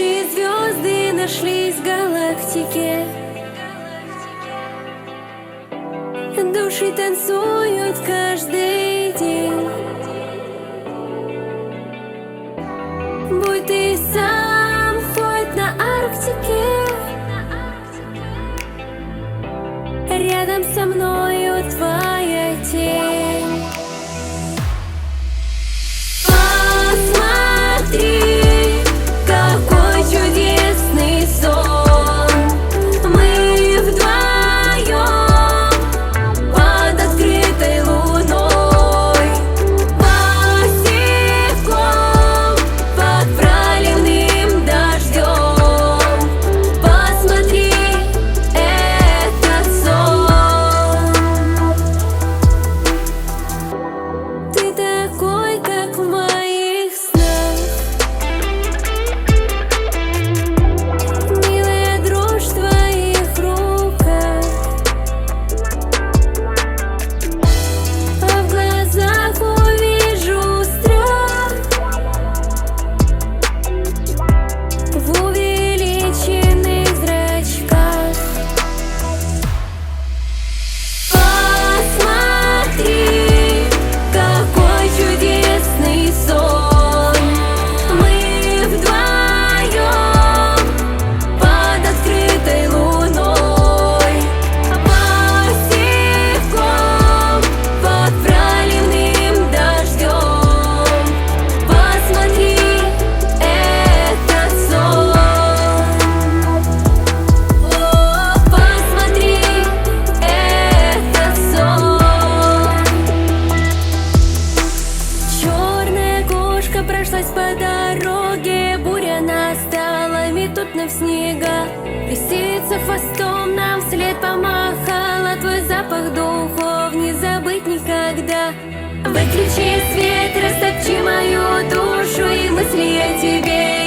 Большие звезды нашлись в галактике. Души танцуют каждый день. Будь ты сам хоть на Арктике, рядом со мною твоя тень. Посмотри, какой чудесный сон. Мы вдвоем под открытой луной, босиком под проливным дождем. Посмотри этот сон. Ты такой, как в моих снах. Милая дрожь в твоих руках, а в глазах увижу страх. В увеличенных зрачках. Посмотри, какой чудесный сон. Мы вдвоем под открытой луной, босиком под проливным дождем. Посмотри этот сон. Посмотри этот сон. Черная кошка прошлась по дороге, буря настала, метут в снега. Лисица хвостом нам вслед помахала, твой запах духов не забыть никогда. Выключи свет, растопчи мою душу, и мысли о тебе